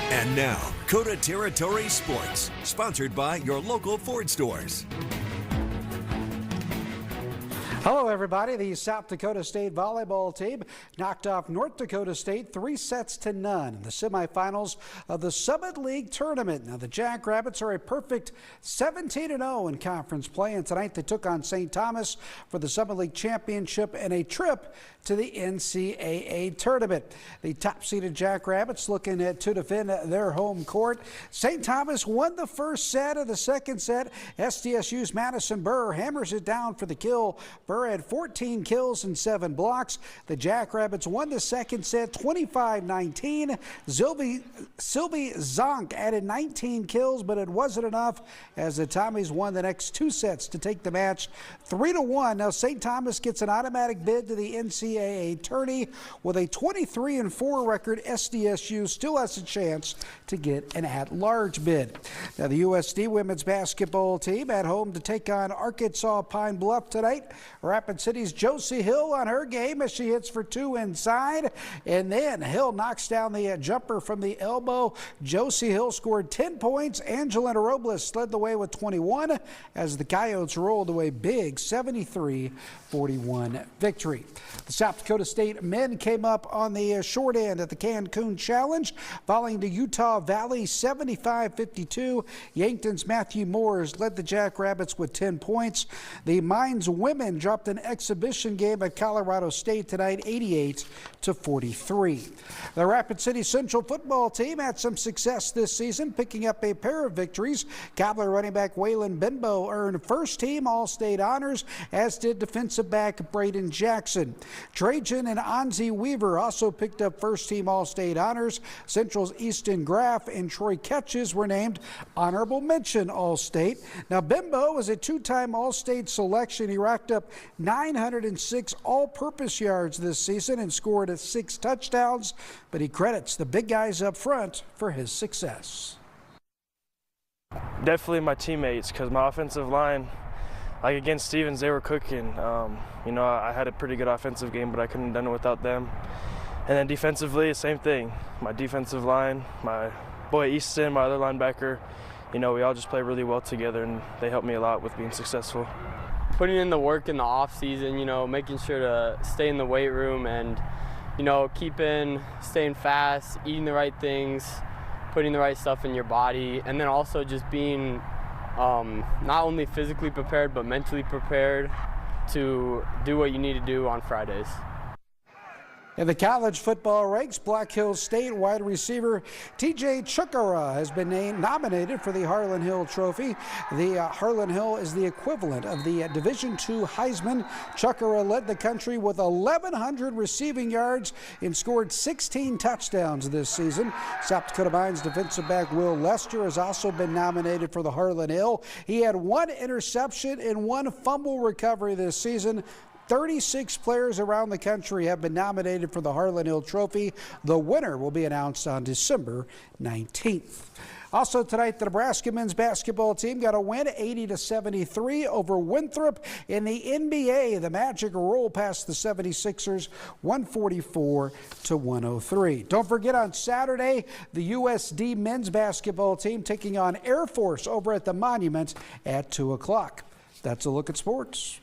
And now, Coda Territory Sports, sponsored by your local Ford stores. Hello, everybody. The South Dakota State volleyball team knocked off North Dakota State 3-0 in the semifinals of the Summit League tournament. Now, the Jackrabbits are a perfect 17-0 in conference play, and tonight they took on St. Thomas for the Summit League championship and a trip to the NCAA tournament. The top-seeded Jackrabbits looking to defend their home court. St. Thomas won the first set. Of the second set, SDSU's Madison Burr hammers it down for the kill. Burr had 14 kills and 7 blocks. The Jackrabbits won the second set 25-19. Sylvie Zonk added 19 kills, but it wasn't enough as the Tommies won the next 2 sets to take the match 3-1. Now St. Thomas gets an automatic bid to the NCAA tourney. With a 23-4 record, SDSU still has a chance to get an at-large bid. Now the USD women's basketball team at home to take on Arkansas Pine Bluff tonight. Rapid City's Josie Hill on her game as she hits for 2 inside, and then Hill knocks down the jumper from the elbow. Josie Hill scored 10 points. Angelina Robles led the way with 21 as the Coyotes rolled away big 73-41 victory. The South Dakota State men came up on the short end at the Cancun Challenge, falling to Utah Valley 75-52. Yankton's Matthew Moores led the Jackrabbits with 10 points. The Mines women dropped an exhibition game at Colorado State tonight 88-43. The Rapid City Central football team had some success this season, picking up a pair of victories. Cobbler running back Waylon Benbow earned first team All-State honors, as did defensive back Braden Jackson. Trajan and Anzi Weaver also picked up first team All-State honors. Central's Easton Graff and Troy Ketches were named honorable mention All-State. Now Benbow was a 2-time All-State selection. He racked up 906 all-purpose yards this season and scored 6 touchdowns, but he credits the big guys up front for his success. Definitely my teammates, because my offensive line, like against Stevens, they were cooking. I had a pretty good offensive game, but I couldn't have done it without them. And then defensively, same thing. My defensive line, my boy Easton, my other linebacker, we all just play really well together, and they helped me a lot with being successful. Putting in the work in the off season, making sure to stay in the weight room and, staying fast, eating the right things, putting the right stuff in your body, and then also just being not only physically prepared but mentally prepared to do what you need to do on Fridays. In the college football ranks, Black Hills State wide receiver TJ Chukara has been nominated for the Harlan Hill Trophy. The Harlan Hill is the equivalent of the Division II Heisman. Chukara led the country with 1,100 receiving yards and scored 16 touchdowns this season. South Dakota Mines defensive back Will Lester has also been nominated for the Harlan Hill. He had 1 interception and 1 fumble recovery this season. 36 players around the country have been nominated for the Harlan Hill Trophy. The winner will be announced on December 19th. Also tonight, the Nebraska men's basketball team got a win 80-73 over Winthrop. In the NBA, the Magic roll past the 76ers 144-103. Don't forget, on Saturday, the USD men's basketball team taking on Air Force over at the Monument at 2 o'clock. That's a look at sports.